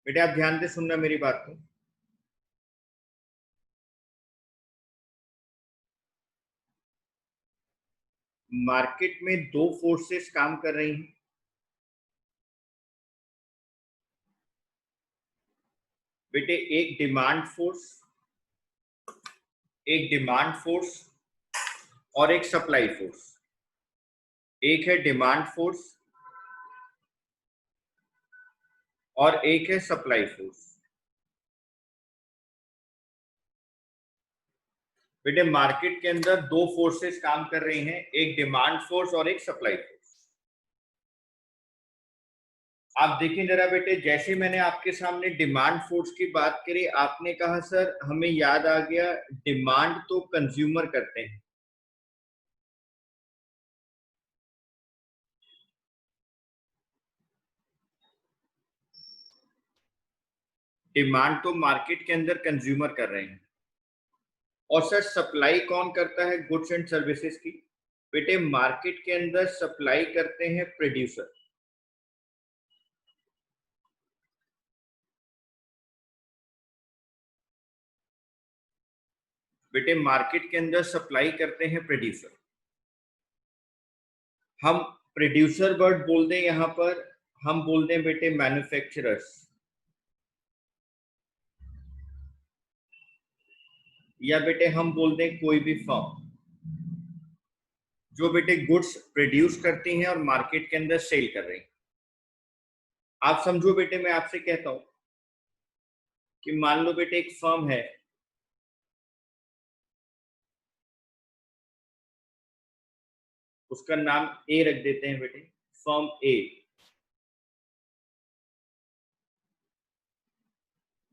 बेटे आप ध्यान से सुनना मेरी बात को। मार्केट में दो फोर्सेस काम कर रही हैं। बेटे एक डिमांड फोर्स और एक सप्लाई फोर्स। एक है डिमांड फोर्स और एक है सप्लाई फोर्स। बेटे मार्केट के अंदर दो फोर्सेस काम कर रही हैं, एक डिमांड फोर्स और एक सप्लाई फोर्स। आप देखिए जरा बेटे, जैसे मैंने आपके सामने डिमांड फोर्स की बात करी, आपने कहा सर हमें याद आ गया डिमांड तो कंज्यूमर करते हैं, डिमांड तो मार्केट के अंदर कंज्यूमर कर रहे हैं। और सर सप्लाई कौन करता है गुड्स एंड सर्विसेज की? बेटे मार्केट के अंदर सप्लाई करते हैं प्रोड्यूसर। बेटे मार्केट के अंदर सप्लाई करते हैं प्रोड्यूसर। हम प्रोड्यूसर वर्ड बोल दें यहां पर, हम बोल दें बेटे मैन्युफैक्चरर्स, या बेटे हम बोल दें कोई भी फर्म जो बेटे गुड्स प्रोड्यूस करती हैं और मार्केट के अंदर सेल कर रही हैं। आप समझो बेटे, मैं आपसे कहता हूं कि मान लो बेटे एक फर्म है, उसका नाम ए रख देते हैं बेटे, फर्म ए।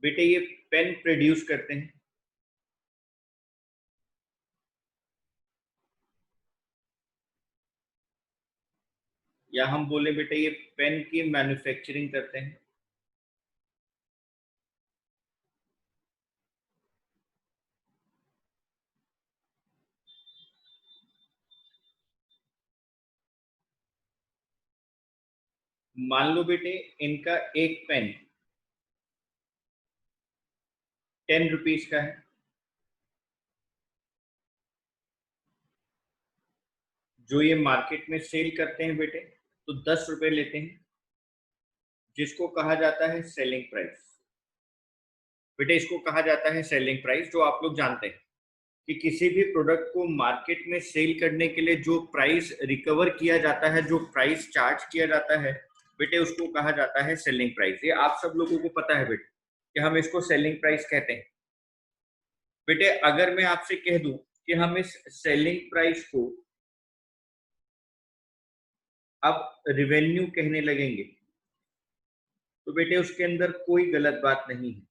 बेटे ये पेन प्रोड्यूस करते हैं, या हम बोले बेटे ये पेन की मैन्युफैक्चरिंग करते हैं। मान लो बेटे इनका एक पेन 10 रुपीज का है, जो ये मार्केट में सेल करते हैं बेटे तो 10 रुपए लेते हैं, जिसको कहा जाता है सेलिंग प्राइस। बेटे इसको कहा जाता है सेलिंग प्राइस, जो आप लोग जानते हैं कि किसी भी प्रोडक्ट को मार्केट में सेल करने के लिए जो प्राइस रिकवर किया जाता है, जो प्राइस चार्ज किया जाता है बेटे, उसको कहा जाता है सेलिंग प्राइस। ये आप सब लोगों को पता है बेटे कि हम इसको सेलिंग प्राइस कहते हैं। बेटे अगर मैं आपसे कह दूं कि हम इस सेलिंग प्राइस को अब रिवेन्यू कहने लगेंगे, तो बेटे उसके अंदर कोई गलत बात नहीं है।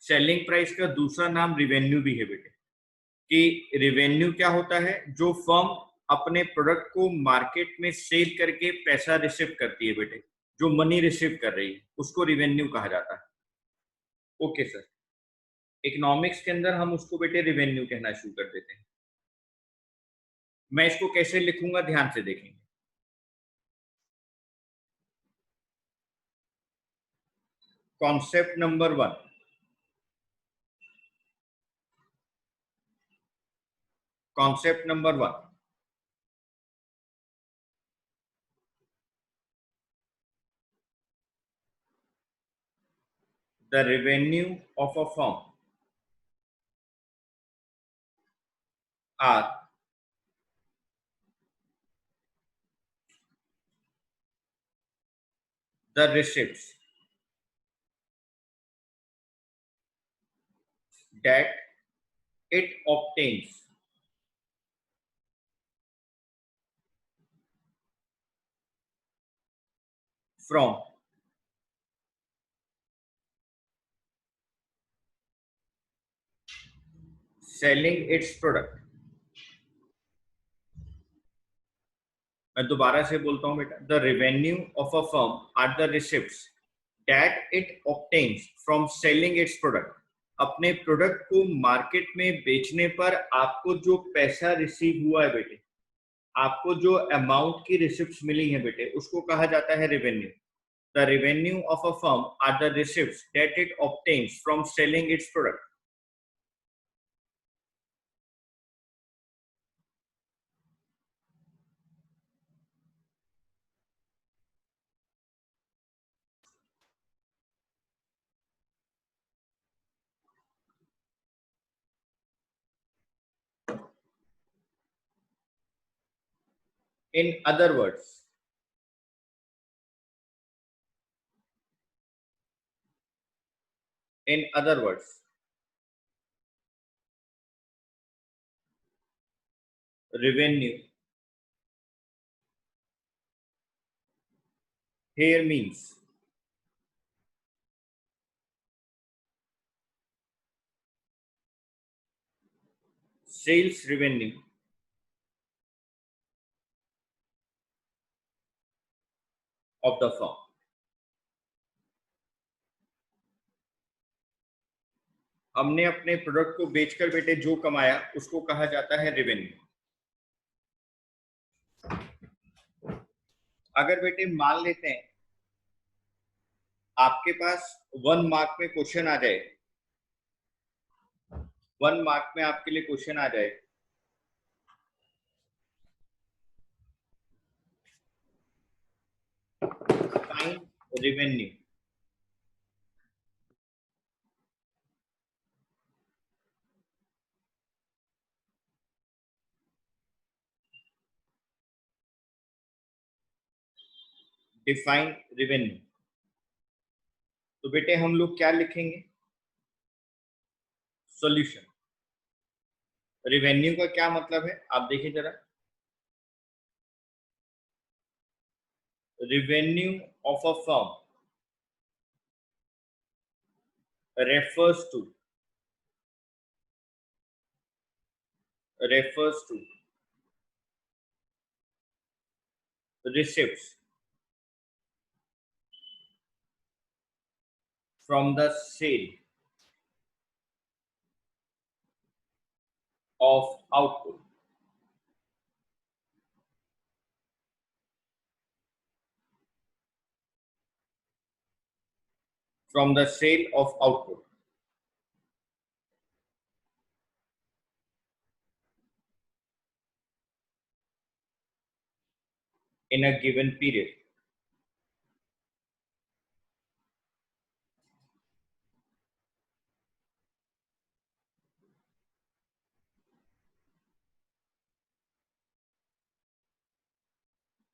सेलिंग प्राइस का दूसरा नाम रिवेन्यू भी है बेटे, कि रिवेन्यू क्या होता है? जो फर्म अपने प्रोडक्ट को मार्केट में सेल करके पैसा रिसीव करती है बेटे, जो मनी रिसीव कर रही है, उसको रिवेन्यू कहा जाता है। ओके सर, इकोनॉमिक्स के अंदर हम उसको बेटे रिवेन्यू कहना शुरू कर देते हैं। मैं इसको कैसे लिखूंगा ध्यान से देखेंगे। Concept number 1, concept number 1, the revenue of a firm are the receipts that it obtains from selling its product। मैं दोबारा से बोलता हूं बेटा, the revenue of a firm are the receipts that it obtains from selling its product. अपने product को market में बेचने पर आपको जो पैसा रिसीव हुआ है बेटे, आपको जो अमाउंट की रिसिप्ट्स मिली है बेटे, उसको कहा जाता है revenue. The revenue of a firm are the receipts that it obtains from selling its product. In other words, revenue here means sales revenue of the firm. हमने अपने प्रोडक्ट को बेचकर बेटे जो कमाया उसको कहा जाता है रेवेन्यू। अगर बेटे मान लेते हैं आपके पास 1 मार्क में क्वेश्चन आ जाए, 1 मार्क में आपके लिए क्वेश्चन आ जाए फाइंड रेवेन्यू, डिफाइन रेवेन्यू, तो बेटे हम लोग क्या लिखेंगे? सॉल्यूशन। रेवेन्यू का क्या मतलब है आप देखिए जरा। Revenue of a firm refers to receipts from the sale of output, from the sale of output in a given period.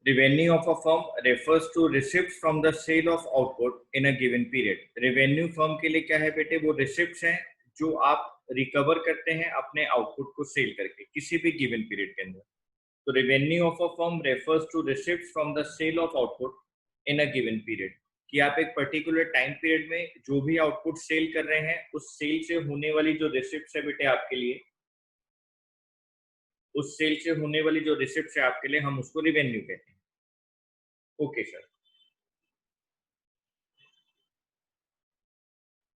Revenue of a firm refers to receipts from the sale of output in a given period. Revenue firm के लिए क्या है बेटे? वो receipts हैं जो आप recover करते हैं अपने आउटपुट को सेल करके किसी भी गिवन पीरियड के अंदर। तो revenue of a firm refers to receipts from the sale of output in a given period, कि आप एक पर्टिकुलर टाइम पीरियड में जो भी आउटपुट सेल कर रहे हैं उस सेल से होने वाली जो रिसिप्ट है बेटे आपके लिए, उस सेल से होने वाली जो रिसिप्ट है आपके लिए हम उसको रेवेन्यू कहते हैं। ओके सर,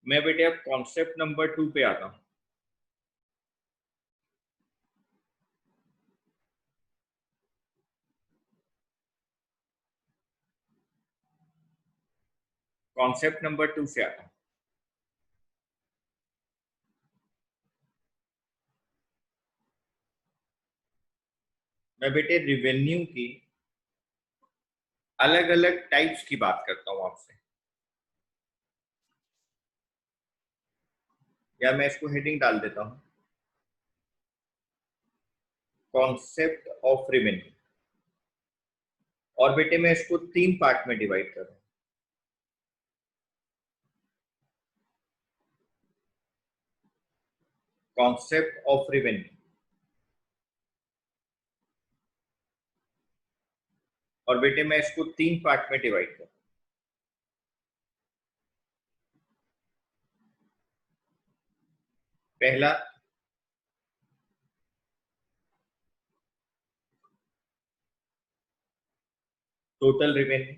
मैं बेटे अब कॉन्सेप्ट नंबर 2 पे आता हूं। कॉन्सेप्ट नंबर 2 से आता हूं। मैं बेटे रेवेन्यू की अलग अलग टाइप्स की बात करता हूं आपसे, या मैं इसको हेडिंग डाल देता हूं कॉन्सेप्ट ऑफ रेवेन्यू, और बेटे मैं इसको 3 पार्ट में डिवाइड कर रहा हूं। कॉन्सेप्ट ऑफ रेवेन्यू, और बेटे मैं इसको 3 पार्ट में डिवाइड कर रहा हूं। पहला टोटल रेवेन्यू,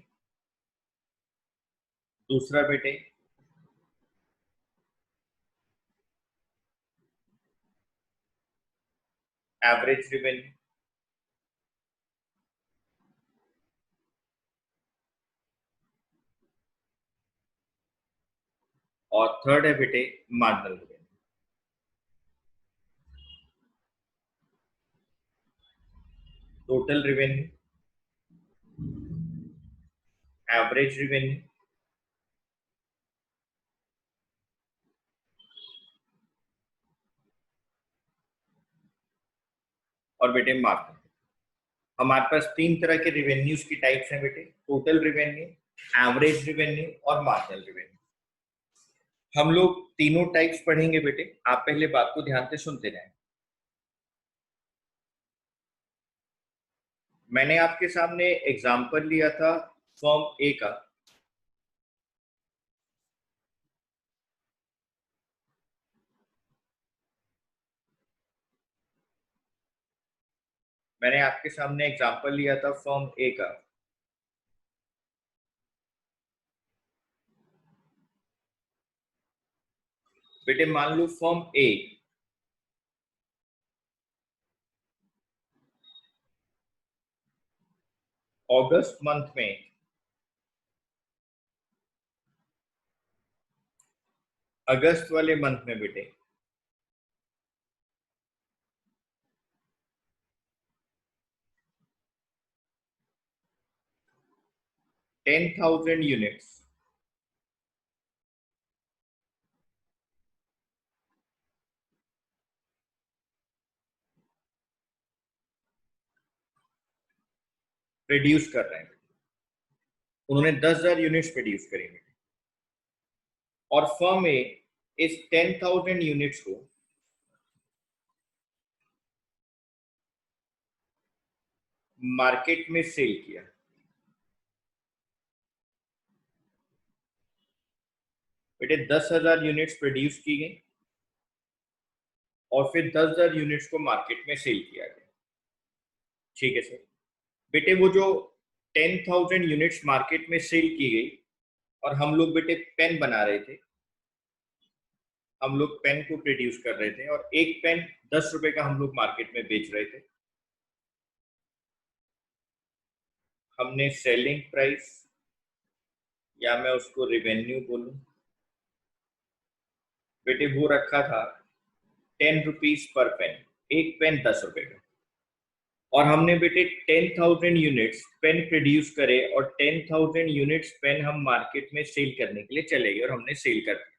दूसरा बेटे एवरेज रेवेन्यू, और थर्ड है बेटे marginal revenue. Total revenue, average revenue, और बेटे मार्जिन। हमारे पास तीन तरह के रेवेन्यूज की टाइप्स हैं बेटे, टोटल रेवेन्यू, एवरेज रेवेन्यू और मार्जिनल रेवेन्यू। हम लोग तीनों टाइप्स पढ़ेंगे बेटे, आप पहले बात को ध्यान से सुनते जाएं। मैंने आपके सामने एग्जांपल लिया था फॉर्म ए का। मैंने आपके सामने एग्जांपल लिया था फॉर्म ए का। बेटे मान लो फॉर्म ए अगस्त मंथ में अगस्त वाले मंथ में बेटे 10,000 यूनिट्स प्रोड्यूस कर रहे हैं। उन्होंने 10,000 यूनिट्स प्रोड्यूस करेंगे और फर्म ए इस 10,000 यूनिट्स को मार्केट में सेल किया। बेटे 10,000 यूनिट्स प्रोड्यूस की गई और फिर 10,000 यूनिट्स को मार्केट में सेल किया गया। ठीक है सर। बेटे वो जो 10,000 यूनिट्स मार्केट में सेल की गई और हम लोग बेटे पेन बना रहे थे, हम लोग पेन को प्रोड्यूस कर रहे थे और एक पेन 10 रुपए का हम लोग मार्केट में बेच रहे थे। हमने सेलिंग प्राइस या मैं उसको रेवेन्यू बोलूं बेटे वो रखा था 10 रुपीज पर पेन, एक पेन 10 रुपए का। और हमने बेटे 10,000 यूनिट्स पेन प्रोड्यूस करे और 10,000 यूनिट्स पेन हम मार्केट में सेल करने के लिए चले गए और हमने सेल कर दिया।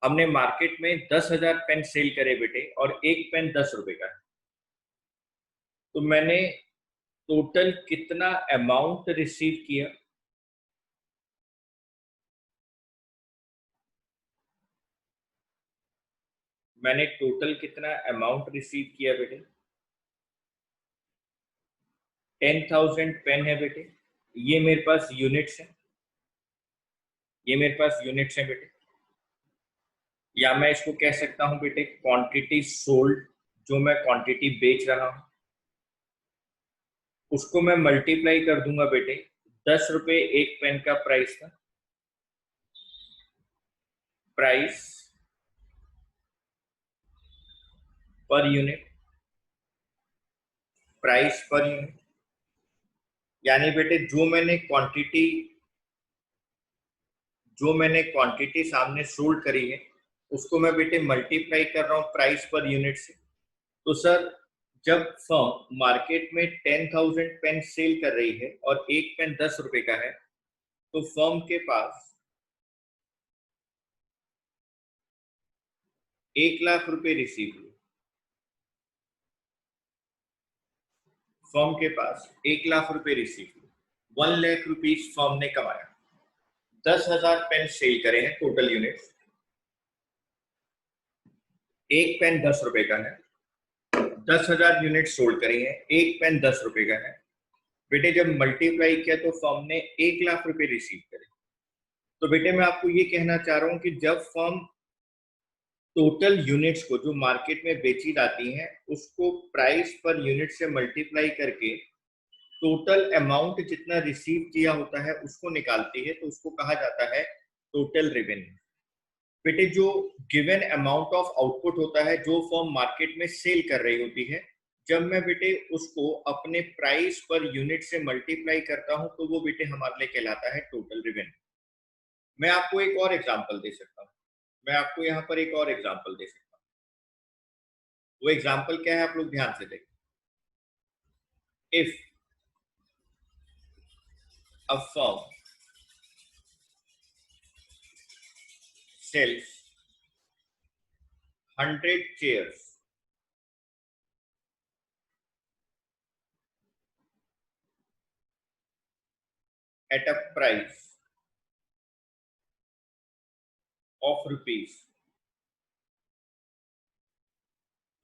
हमने मार्केट में 10,000 पेन सेल करे बेटे और एक पेन 10 रुपए का है। तो मैंने टोटल कितना अमाउंट रिसीव किया? मैंने टोटल कितना अमाउंट रिसीव किया बेटे? 10,000 पेन है बेटे, ये मेरे पास यूनिट्स है, ये मेरे पास यूनिट्स है बेटे। या मैं इसको कह सकता हूं बेटे क्वांटिटी सोल्ड, जो मैं क्वांटिटी बेच रहा हूं उसको मैं मल्टीप्लाई कर दूंगा बेटे। 10 रुपए एक पेन का प्राइस था, price per unit, price per unit. यानी बेटे जो मैंने क्वांटिटी सामने सोल्ड करी है उसको मैं बेटे मल्टीप्लाई कर रहा हूं प्राइस पर यूनिट से। तो सर जब फर्म मार्केट में 10,000 पेन सेल कर रही है और एक पेन 10 रुपए का है तो फर्म के पास 1,00,000 रुपए रिसीव हुए। फर्म के पास 1,00,000 रुपए रिसीव हुए, 1,00,000 रुपीज फर्म ने कमाया। 10,000 पेन सेल करे हैं टोटल यूनिट्स, एक पेन 10 रुपए का है, 10,000 यूनिट सोल्ड करी है, एक पेन 10 रुपए का है। बेटे जब मल्टीप्लाई किया तो फर्म ने 1,00,000 रुपए रिसीव करे। तो बेटे मैं आपको ये कहना चाह रहा हूं कि जब फर्म टोटल यूनिट्स को जो मार्केट में बेची जाती हैं उसको प्राइस पर यूनिट से मल्टीप्लाई करके टोटल अमाउंट जितना रिसीव किया होता है उसको निकालती है तो उसको कहा जाता है टोटल रेवेन्यू। बेटे जो गिवन अमाउंट ऑफ आउटपुट होता है जो फर्म मार्केट में सेल कर रही होती है, जब मैं बेटे उसको अपने प्राइस पर यूनिट से मल्टीप्लाई करता हूं तो वो बेटे हमारे लिए कहलाता है टोटल रेवेन्यू। मैं आपको एक और एग्जांपल दे सकता हूँ, मैं आपको यहाँ पर एक और एग्जांपल दे सकता हूँ। वो एग्जांपल क्या है, आप लोग ध्यान से देखें। If a firm sells 100 chairs at a price of rupees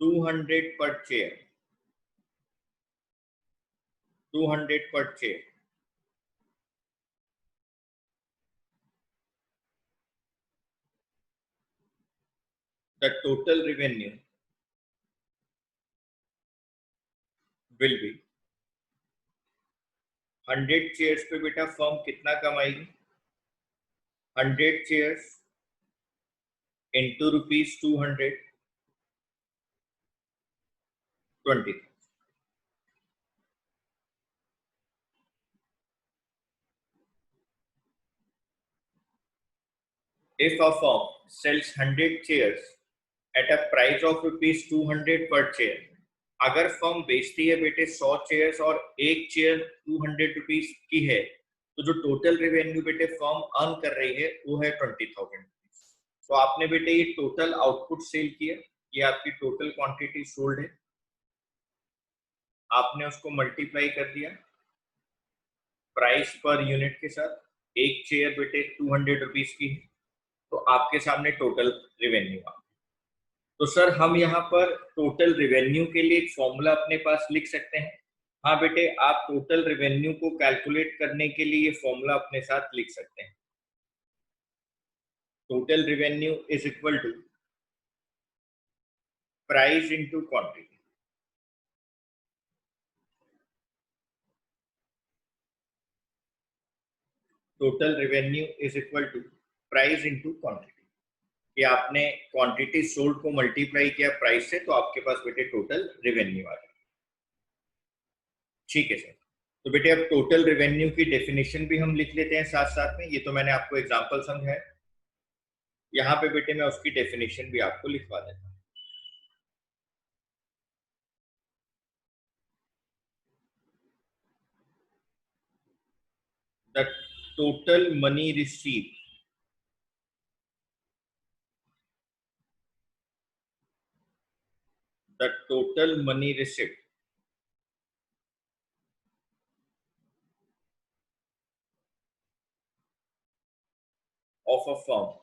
200 per chair, 200 per chair, the total revenue will be 100 chairs पे बेटा फर्म कितना कमाएगी, 100 chairs into rupees 200, 20। If a firm sells 100 chairs at a price of rupees 200 per chair, अगर firm बेचती है बेटे 100 chairs और एक chair 200 rupees की है, तो जो टोटल रेवेन्यू बेटे फर्म अर्न कर रही है वो है 20,000। तो आपने बेटे ये टोटल आउटपुट सेल किया, ये आपकी टोटल क्वांटिटी सोल्ड है, आपने उसको मल्टीप्लाई कर दिया प्राइस पर यूनिट के साथ, एक चेयर बेटे 200 रुपीज की है, तो आपके सामने टोटल रेवेन्यू आ। तो सर हम यहाँ पर टोटल रेवेन्यू के लिए एक फॉर्मूला अपने पास लिख सकते हैं। हाँ बेटे, आप टोटल रेवेन्यू को कैलकुलेट करने के लिए ये फॉर्मूला अपने साथ लिख सकते हैं। Total revenue is equal to price into quantity. Total revenue is equal to price into quantity, कि आपने क्वांटिटी सोल्ड को मल्टीप्लाई किया प्राइस से, तो आपके पास बेटे टोटल रेवेन्यू आ गया। ठीक है सर। तो बेटे अब टोटल रेवेन्यू की डेफिनेशन भी हम लिख लेते हैं साथ साथ में, ये तो मैंने आपको एग्जांपल समझाया, यहाँ पे बेटे मैं उसकी डेफिनेशन भी आपको लिखवा देता हूँ। The total money received the total money received of a firm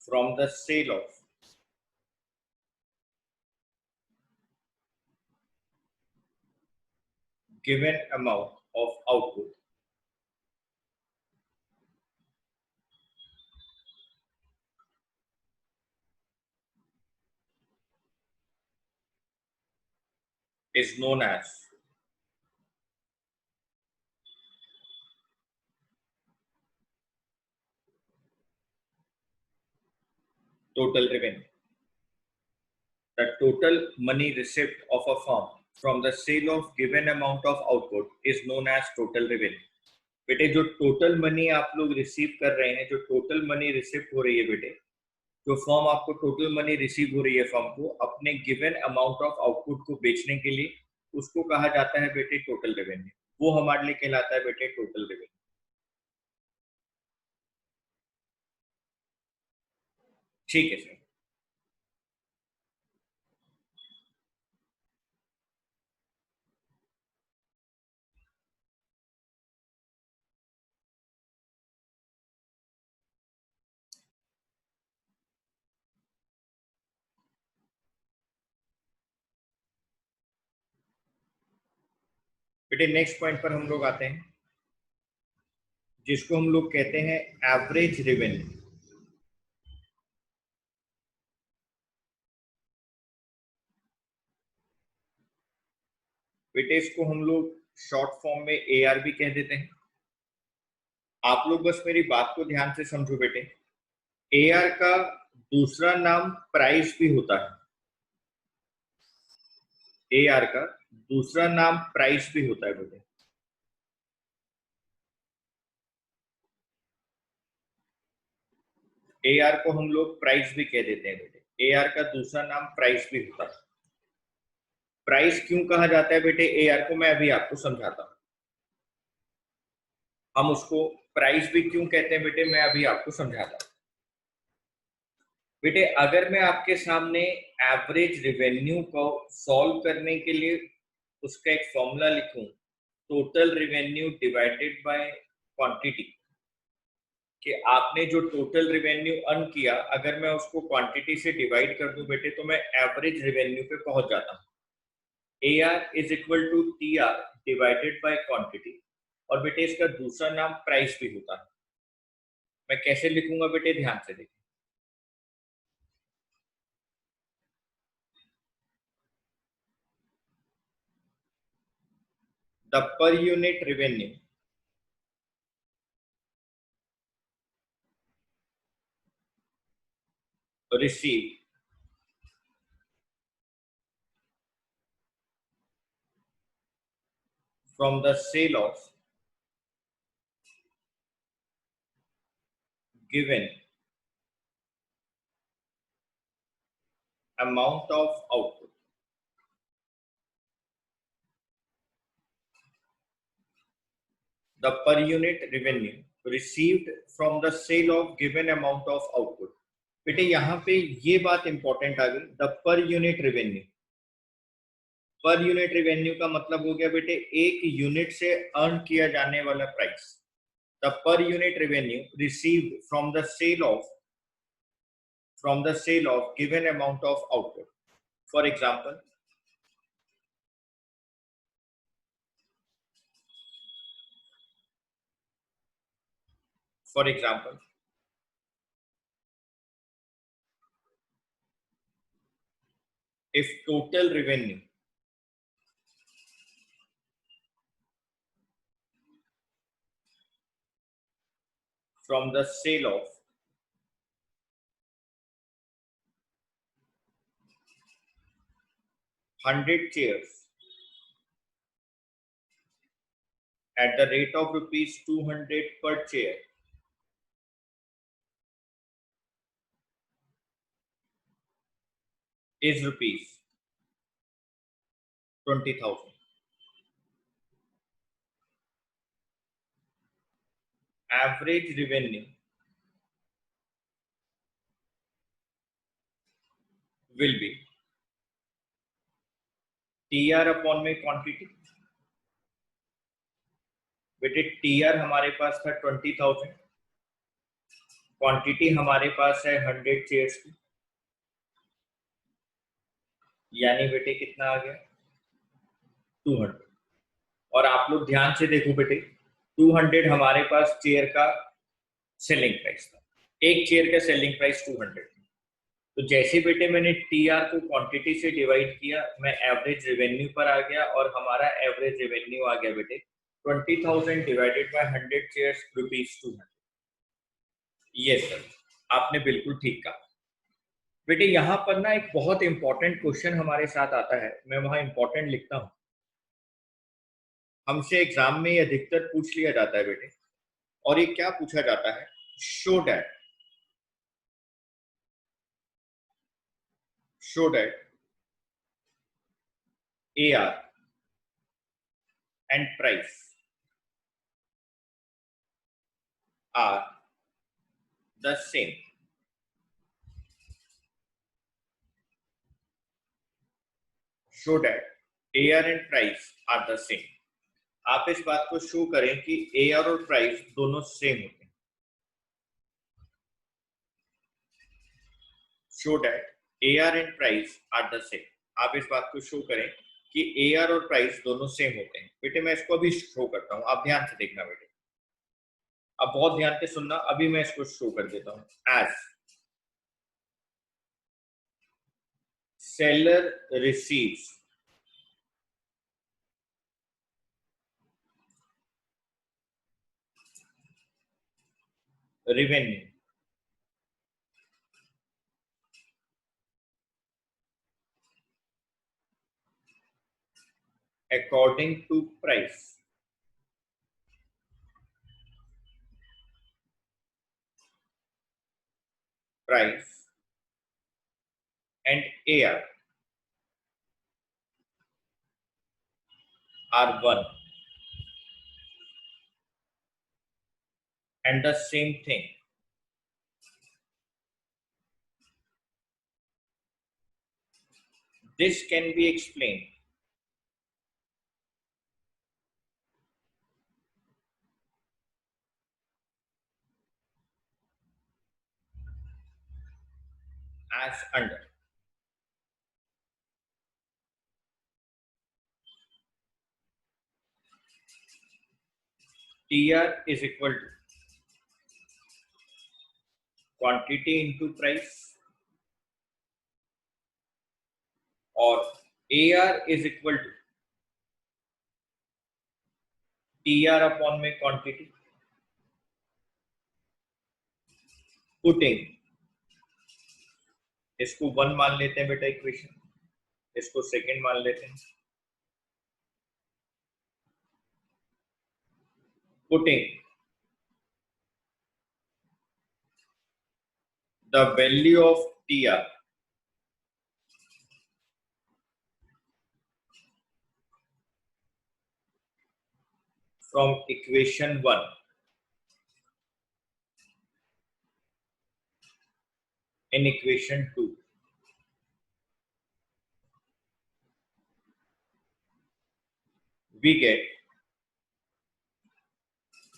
from the sale of given amount of output is known as total revenue. The total money received of a firm from the sale of given amount of output is known as total revenue. बेटे जो total money आप लोग receive कर रहे हैं, जो total money receive हो रही है बेटे, जो फर्म आपको टोटल मनी रिसीव हो रही है फर्म को अपने गिवन अमाउंट ऑफ आउटपुट को बेचने के लिए, उसको कहा जाता है बेटे टोटल रेवेन्यू। वो हमारे लिए कहलाता है बेटे टोटल रेवेन्यू। ठीक है सर। बेटे नेक्स्ट पॉइंट पर हम लोग आते हैं, जिसको हम लोग कहते हैं एवरेज रेवेन्यू। बेटे इसको हम लोग शॉर्ट फॉर्म में एआर भी कह देते हैं। आप लोग बस मेरी बात को ध्यान से समझो बेटे, एआर का दूसरा नाम प्राइस भी होता है। AR का दूसरा नाम प्राइस भी होता है बेटे। AR को हम लोग प्राइस भी कह देते हैं बेटे। AR का दूसरा नाम प्राइस भी होता है। प्राइस क्यों कहा जाता है बेटे AR को, मैं अभी आपको समझाता हूं। हम उसको प्राइस भी क्यों कहते हैं बेटे, मैं अभी आपको समझाता हूं। बेटे अगर मैं आपके सामने एवरेज रेवेन्यू को सॉल्व करने के लिए उसका एक फॉर्मूला लिखूं, total revenue divided by quantity, कि आपने जो टोटल रेवेन्यू अर्न किया अगर मैं उसको क्वांटिटी से डिवाइड कर दूं बेटे, तो मैं एवरेज रेवेन्यू पे पहुंच जाता हूं। AR is equal to TR divided by quantity, और बेटे इसका दूसरा नाम प्राइस भी होता है। मैं कैसे लिखूंगा बेटे, ध्यान से देखिए। The per unit revenue received from the sale of given amount of output. The per unit revenue received from the sale of given amount of output. बेटे यहाँ पे ये बात इंपॉर्टेंट आ गई, द पर यूनिट रेवेन्यू। पर unit revenue का मतलब हो गया बेटे एक यूनिट से अर्न किया जाने वाला price. The per unit revenue received from the sale of given amount of output. For example, if total revenue from the sale of 100 chairs at the rate of rupees 200 per chair is rupees 20,000. Average revenue will be TR upon में quantity। बेटे TR हमारे पास था 20,000, quantity हमारे पास है 100 chairs की, यानी बेटे कितना आ गया 200। और आप लोग ध्यान से देखो बेटे, 200 हमारे पास चेयर का सेलिंग प्राइस था, एक चेयर का सेलिंग प्राइस 200। तो जैसे बेटे मैंने TR को क्वांटिटी से डिवाइड किया, मैं एवरेज रेवेन्यू पर आ गया, और हमारा एवरेज रेवेन्यू आ गया बेटे 20,000 डिवाइडेड बाय 100 चेयर्स रुपीज 200। ये सर आपने बिल्कुल ठीक कहा। बेटे यहाँ पर ना एक बहुत इंपॉर्टेंट क्वेश्चन हमारे साथ आता है, मैं वहां इंपॉर्टेंट लिखता हूँ। हमसे एग्जाम में अधिकतर पूछ लिया जाता है बेटे, और ये क्या पूछा जाता है, show that AR and price are the same. Show that AR and price are the same. आप इस बात को शो करें कि AR और प्राइस दोनों सेम होते हैं। Show that AR and price are the same. आप इस बात को शो करें कि AR और प्राइस दोनों सेम होते हैं। बेटे मैं इसको अभी शो करता हूं, आप ध्यान से देखना बेटे, अब बहुत ध्यान से सुनना, अभी मैं इसको शो कर देता हूं। As seller receives revenue according to price. Price and AR are one and the same thing. This can be explained as under. TR is equal to quantity into price, or AR is equal to TR upon में quantity. Putting इसको 1 मान लेते हैं बेटा equation, इसको second मान लेते हैं. Putting the value of TR from equation 1 in equation 2, we get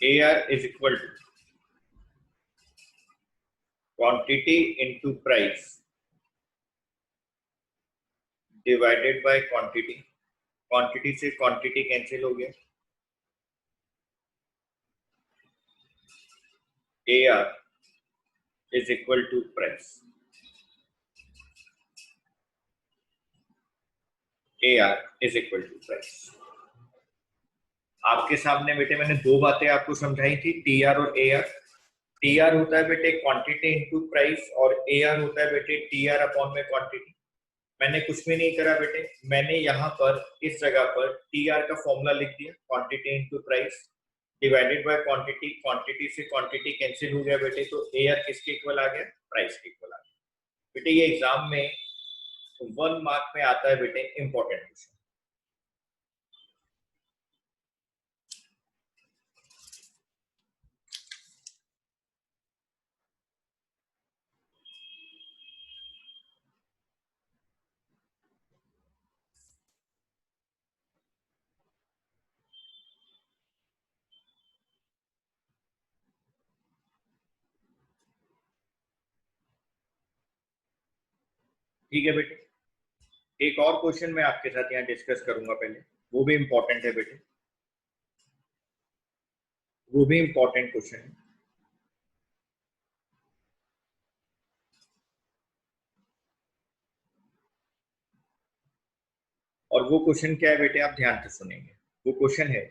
AR is equal to quantity into price divided by quantity. Quantity से क्वांटिटी कैंसिल हो गया. AR is equal to price. AR is equal to price. आपके सामने बेटे मैंने दो बातें आपको समझाई थी, TR और AR. TR होता है बेटे क्वांटिटी इनटू प्राइस और AR होता है बेटे TR अपॉन में क्वांटिटी. मैंने कुछ भी नहीं करा बेटे, मैंने यहाँ पर इस जगह पर TR का फॉर्मूला लिख दिया, quantity into price divided by quantity. Quantity से क्वांटिटी कैंसिल हो गया बेटे, तो AR किसके इक्वल आ गया? प्राइस के इक्वल आ गया. बेटे ये एग्जाम में 1 मार्क में आता है बेटे, इंपॉर्टेंट क्वेश्चन. ठीक है बेटे, एक और क्वेश्चन मैं आपके साथ यहाँ डिस्कस करूंगा पहले, वो भी इंपॉर्टेंट है बेटे, वो भी इंपॉर्टेंट क्वेश्चन है. और वो क्वेश्चन क्या है बेटे, आप ध्यान से सुनेंगे. वो क्वेश्चन है,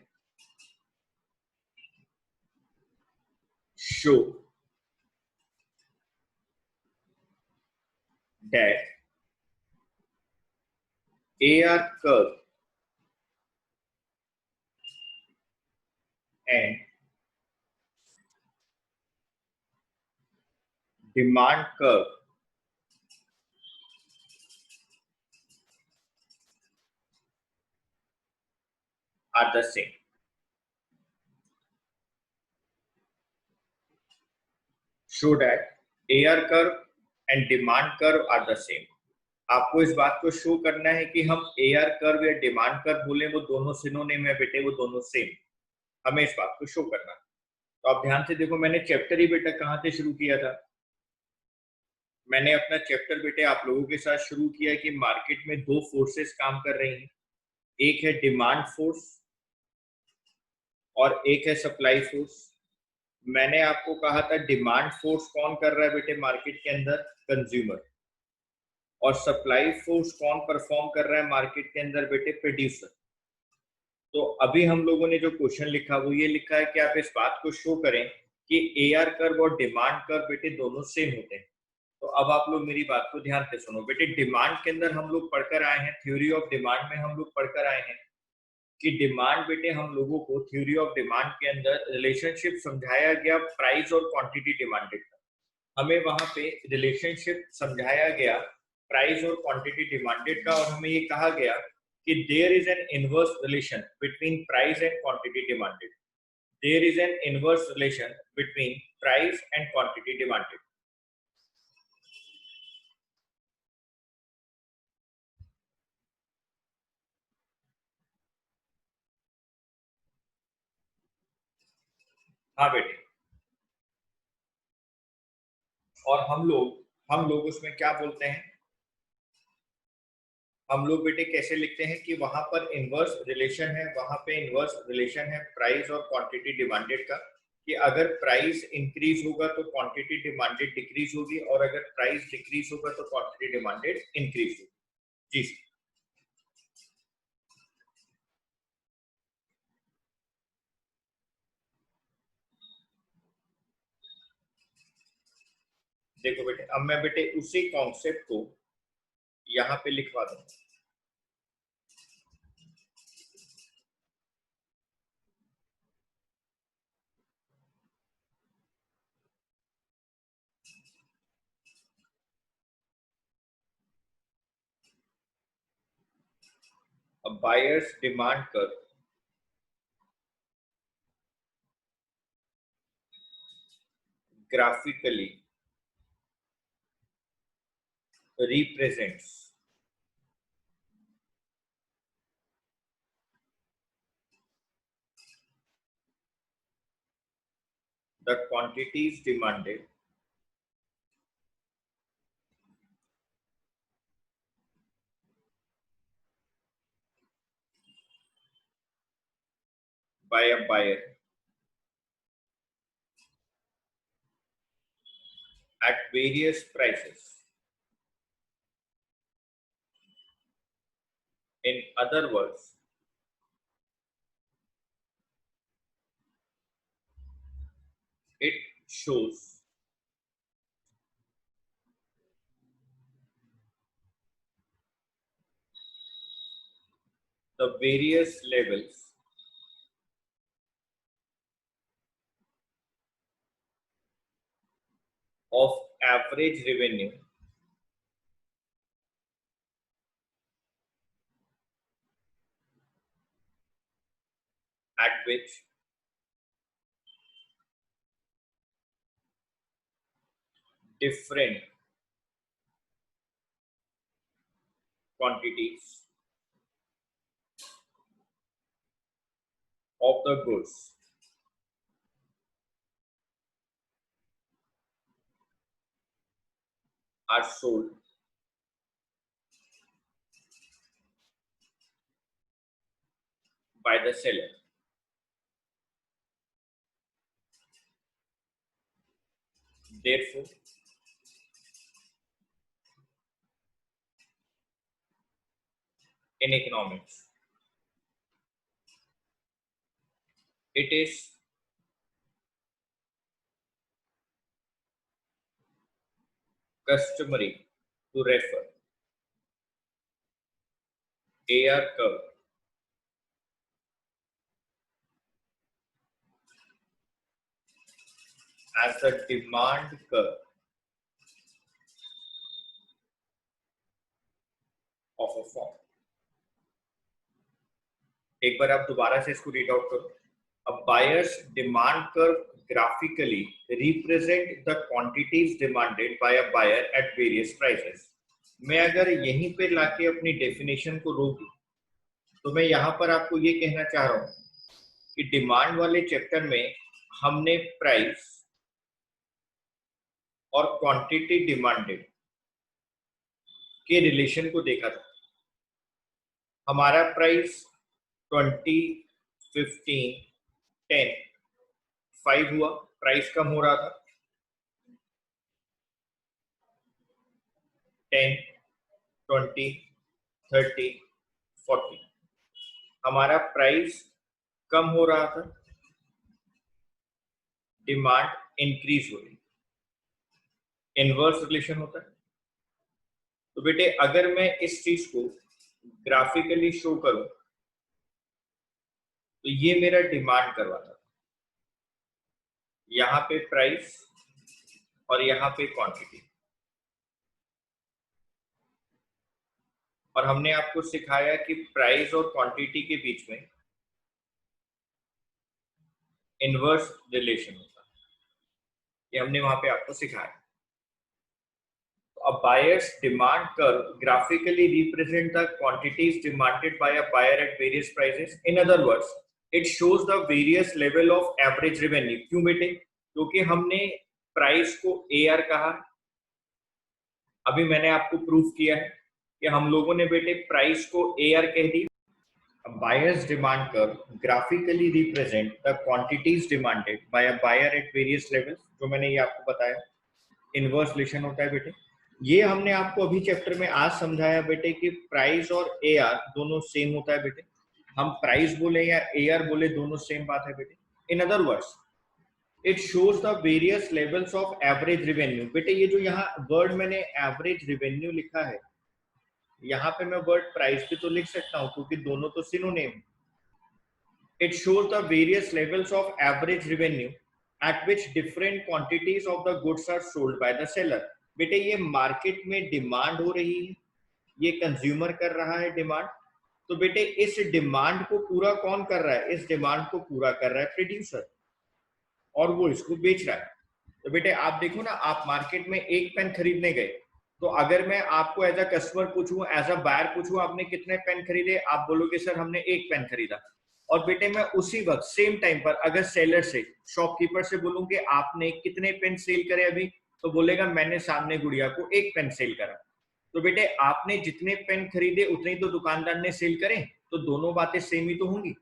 show that AR curve and demand curve are the same. Show that AR curve and demand curve are the same. आपको इस बात को शो करना है कि हम AR कर्व या डिमांड कर्व बोले वो दोनों सिनोनिम है बेटे, वो दोनों सेम. हमें इस बात को शो करना है. तो आप ध्यान से देखो, मैंने चैप्टर ही बेटा कहाँ से शुरू किया था? मैंने अपना चैप्टर बेटे आप लोगों के साथ शुरू किया कि मार्केट में दो फोर्सेस काम कर रही हैं, एक है डिमांड फोर्स और एक है सप्लाई फोर्स. मैंने आपको कहा था डिमांड फोर्स कौन कर रहा है बेटे मार्केट के अंदर? कंज्यूमर. और सप्लाई फोर्स कौन परफॉर्म कर रहा है मार्केट के अंदर बेटे? प्रोड्यूसर. तो अभी हम लोगों ने जो क्वेश्चन लिखा वो ये लिखा है कि आप इस बात को शो करें कि AR कर्व और डिमांड कर्व बेटे दोनों सेम होते हैं. तो अब आप लोग मेरी बात को ध्यान से सुनो बेटे. डिमांड के अंदर हम लोग पढ़कर आए हैं, थ्योरी ऑफ डिमांड में हम लोग पढ़कर आए हैं कि डिमांड बेटे हम लोगों को थ्योरी ऑफ डिमांड के अंदर रिलेशनशिप समझाया गया प्राइस और क्वांटिटी डिमांडेड का। हमें वहां पे रिलेशनशिप समझाया गया प्राइस और क्वांटिटी डिमांडेड का, और हमें ये कहा गया कि there is an inverse relation between price and quantity demanded. There is an inverse relation between price and quantity demanded. हाँ बेटे, और हम लोग उसमें क्या बोलते हैं, हम लोग बेटे कैसे लिखते हैं कि वहां पर इनवर्स रिलेशन है, वहां पे इनवर्स रिलेशन है प्राइस और क्वांटिटी डिमांडेड का, कि अगर प्राइस इंक्रीज होगा तो क्वांटिटी डिमांडेड डिक्रीज होगी, और अगर प्राइस डिक्रीज होगा तो क्वांटिटी डिमांडेड इंक्रीज होगी। जी देखो बेटे, अब मैं बेटे उसी कॉन्सेप्ट को यहाँ पे लिखवा दूंगा। अब बायर्स डिमांड कर graphically represents the quantities demanded by a buyer at various prices. In other words, it shows the various levels of average revenue at which different quantities of the goods are sold by the seller. Therefore, in economics, it is customary to refer AR curve as the demand curve of a firm. एक बार आप दोबारा से इसको read out करो। A buyer's demand curve graphically represent the quantities demanded by a buyer at various prices. मैं अगर यहीं पे लाके अपनी डेफिनेशन को रोक दूं, तो मैं यहाँ पर आपको ये कहना चाह रहा हूँ कि डिमांड वाले चैप्टर में हमने प्राइस और क्वांटिटी डिमांडेड के रिलेशन को देखा था। हमारा प्राइस 20, 15, 10, 5 हुआ, प्राइस कम हो रहा था। 10, 20, 30, 40 हमारा प्राइस कम हो रहा था, डिमांड इंक्रीज हो रही, इनवर्स रिलेशन होता है। तो बेटे अगर मैं इस चीज को ग्राफिकली शो करूं तो ये मेरा डिमांड करवाता था, यहाँ पे प्राइस और यहाँ पे क्वांटिटी। और हमने आपको सिखाया कि प्राइस और क्वांटिटी के बीच में इनवर्स रिलेशन होता है, ये हमने वहां पे आपको सिखाया। A buyer's demand curve graphically represents the quantities demanded by a buyer at various prices. In other words, it shows the various level of average revenue. क्यों बेटे? क्योंकि हमने प्राइस को AR कहा, अभी मैंने आपको प्रूफ किया है कि हम लोगों ने बेटे प्राइस को AR कह दी। A buyer's demand curve graphically represent the quantities demanded by a buyer at various levels. जो मैंने ये आपको बताया इनवर्स रिलेशन होता है बेटे। ये हमने आपको अभी चैप्टर में आज समझाया बेटे कि प्राइस और AR दोनों सेम होता है बेटे। हम प्राइस बोले या AR बोले दोनों सेम बात है बेटे। In other words it shows the various levels of average revenue. बेटे ये जो यहाँ वर्ड मैंने एवरेज रेवेन्यू लिखा है, यहाँ पे मैं वर्ड प्राइस भी तो लिख सकता हूँ क्योंकि दोनों तो synonym. It shows the various levels of average revenue at which different quantities of the goods are sold by the seller. बेटे ये मार्केट में डिमांड हो रही है, ये कंज्यूमर कर रहा है डिमांड, तो बेटे इस डिमांड को पूरा कौन कर रहा है? इस डिमांड को पूरा कर रहा है प्रोड्यूसर, और वो इसको बेच रहा है। तो बेटे आप देखो ना, आप मार्केट में एक पेन खरीदने गए, तो अगर मैं आपको एज अ कस्टमर पूछूं, एज अ बायर पूछूं आपने कितने पेन खरीदे, आप बोलोगे सर हमने एक पेन खरीदा। और बेटे मैं उसी वक्त सेम टाइम पर अगर सेलर से, शॉपकीपर से बोलूं कि आपने कितने पेन सेल करे अभी, तो बोलेगा मैंने सामने गुड़िया को एक पेन सेल करा। तो बेटे आपने जितने पेन खरीदे उतने ही तो दुकानदार ने सेल करे, तो दोनों बातें सेम ही तो होंगी।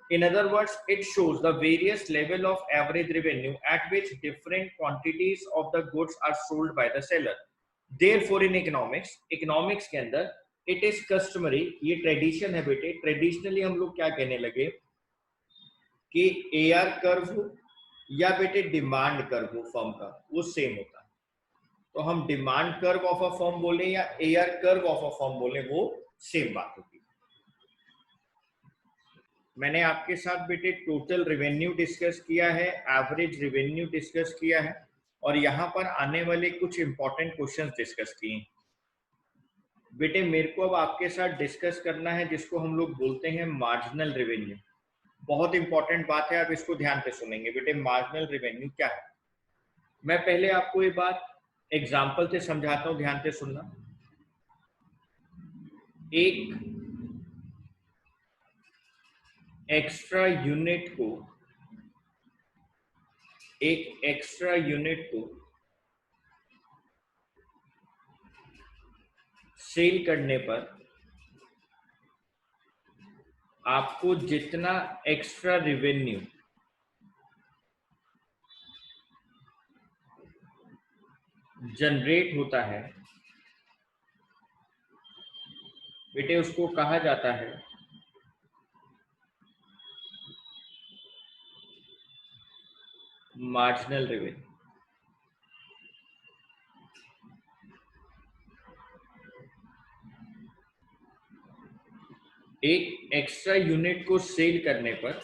In other words, it shows the various level of average revenue at which different quantities of the goods are sold by the seller. Therefore, in economics के अंदर it is customary, ये tradition है बेटे, traditionally हम लोग क्या कहने लगे कि AR कर्व हो या बेटे डिमांड कर्व हो फर्म का, वो सेम होता है। तो हम demand curve of a firm बोले या AR curve of a firm बोले, वो सेम बात होगी। मैंने आपके साथ बेटे टोटल रेवेन्यू डिस्कस किया है, एवरेज रेवेन्यू डिस्कस किया है, और यहाँ पर आने वाले कुछ इंपॉर्टेंट क्वेश्चंस डिस्कस किए। बेटे मेरे को अब आपके साथ डिस्कस करना है जिसको हम लोग बोलते हैं मार्जिनल रेवेन्यू। बहुत इंपॉर्टेंट बात है, आप इसको ध्यान से सुनेंगे बेटे। मार्जिनल रेवेन्यू क्या है, मैं पहले आपको ये बात एग्जाम्पल से समझाता हूँ, ध्यान से सुनना। एक एक्स्ट्रा यूनिट को सेल करने पर आपको जितना एक्स्ट्रा रेवेन्यू जनरेट होता है बेटे, उसको कहा जाता है मार्जिनल रेवेन्यू। एक एक्स्ट्रा यूनिट को सेल करने पर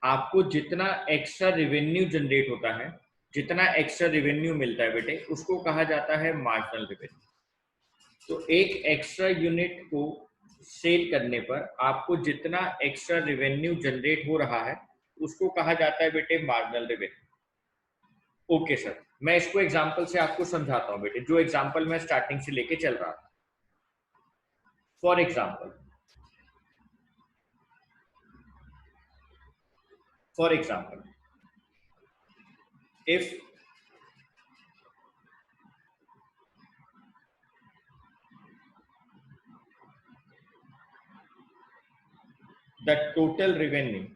आपको जितना एक्स्ट्रा रेवेन्यू जनरेट होता है, जितना एक्स्ट्रा रेवेन्यू मिलता है बेटे, उसको कहा जाता है मार्जिनल रेवेन्यू। तो एक एक्स्ट्रा यूनिट को सेल करने पर आपको जितना एक्स्ट्रा रेवेन्यू जनरेट हो रहा है, उसको कहा जाता है बेटे मार्जिनल रेवेन्यू। ओके सर, मैं इसको एग्जांपल से आपको समझाता हूं बेटे, जो एग्जांपल मैं स्टार्टिंग से लेके चल रहा था। For example, if the total revenue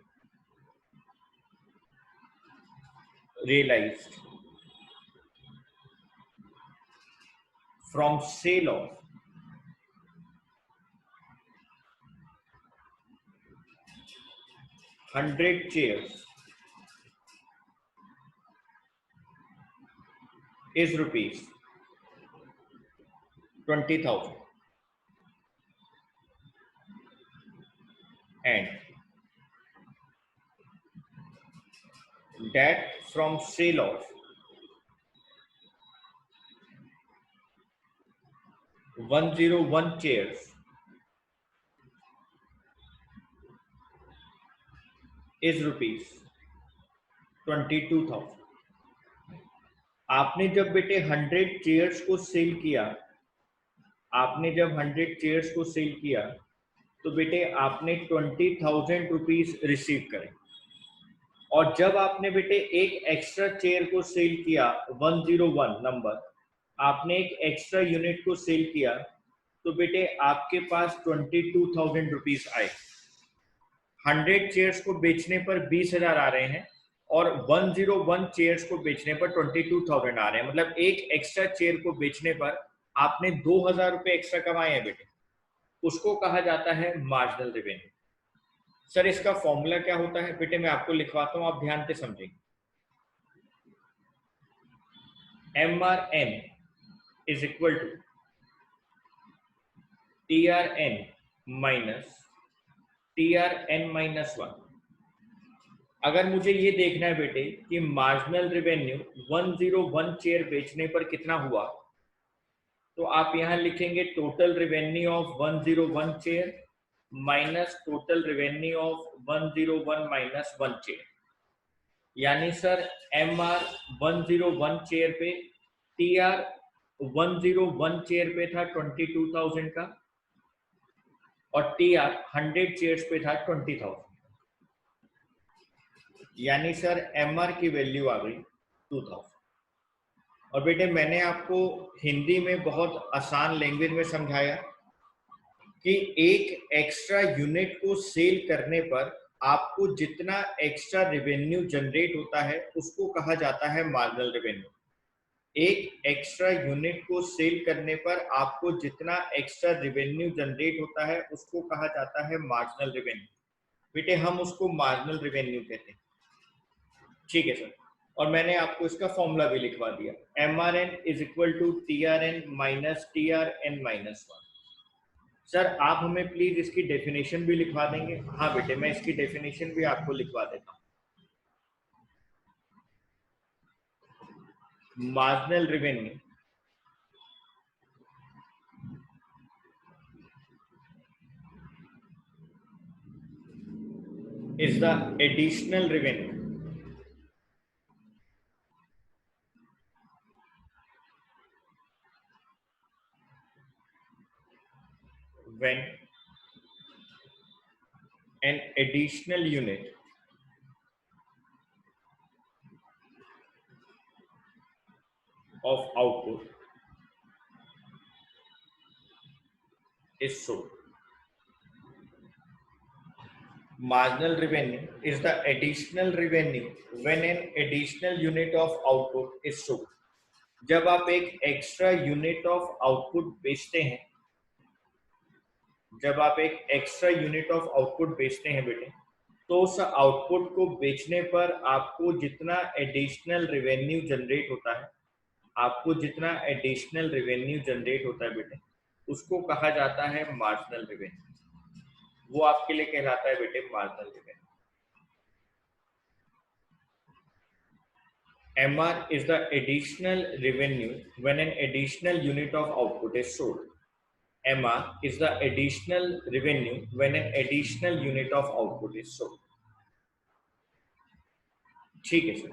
realized from sale of 100 chairs is rupees 20,000 and that from sale of 101 chairs is rupees 22,000. आपने जब बेटे 100 चेयर्स को सेल किया, आपने जब 100 चेयर्स को सेल किया तो बेटे आपने 20,000 रुपीज रिसीव करे। और जब आपने बेटे एक एक्स्ट्रा चेयर को सेल किया 101 नंबर, आपने एक एक्स्ट्रा यूनिट को सेल किया तो बेटे आपके पास 22,000 रुपीज आए। 100 चेयर्स को बेचने पर 20,000 आ रहे हैं और 101 चेयर्स को बेचने पर 22,000 आ रहे हैं। मतलब एक एक्स्ट्रा चेयर को बेचने पर आपने 2,000 रुपए एक्स्ट्रा कमाए हैं बेटे, उसको कहा जाता है मार्जिनल रेवेन्यू। सर इसका फॉर्मूला क्या होता है बेटे, मैं आपको लिखवाता हूं, आप ध्यान से समझेंगे। MRN is equal to TRN minus TRN minus 1। अगर मुझे ये देखना है बेटे कि मार्जिनल रेवेन्यू 101 चेयर बेचने पर कितना हुआ, तो आप यहां लिखेंगे total revenue of 101 chair minus total revenue of 101 minus 1 chair. यानी सर MR 101 चेयर पे, TR 101 चेयर पे था 22,000 का और TR 100 चेयर्स पे था 20,000। यानी सर MR की वैल्यू आ गई 2,000। और बेटे मैंने आपको हिंदी में बहुत आसान लैंग्वेज में समझाया कि एक एक्स्ट्रा यूनिट को सेल करने पर आपको जितना एक्स्ट्रा रेवेन्यू जनरेट होता है उसको कहा जाता है मार्जिनल रेवेन्यू। एक एक्स्ट्रा यूनिट को सेल करने पर आपको जितना एक्स्ट्रा रेवेन्यू जनरेट होता है उसको कहा जाता है मार्जिनल रेवेन्यू। बेटे हम उसको मार्जिनल रेवेन्यू कहते हैं, ठीक है सर। और मैंने आपको इसका फॉर्मूला भी लिखवा दिया, MRN is equal to TRN minus TRN minus 1। Sir आप हमें प्लीज इसकी डेफिनेशन भी लिखवा देंगे? हाँ बेटे मैं इसकी डेफिनेशन भी आपको लिखवा देता हूँ। Marginal revenue is the additional revenue when an additional unit of output is sold. Marginal revenue is the additional revenue when an additional unit of output is sold. जब आप एक एक्स्ट्रा यूनिट ऑफ आउटपुट बेचते हैं, जब आप एक extra unit of output बेचते हैं बेटे, तो उस आउटपुट को बेचने पर आपको जितना एडिशनल रेवेन्यू जनरेट होता है, आपको जितना एडिशनल रेवेन्यू जनरेट होता है बेटे, उसको कहा जाता है मार्जिनल रेवेन्यू। वो आपके लिए कहलाता है बेटे marginal revenue. MR is the additional revenue when an additional unit of output is sold. MR is the additional revenue when an additional unit of output is sold. ठीक है सर।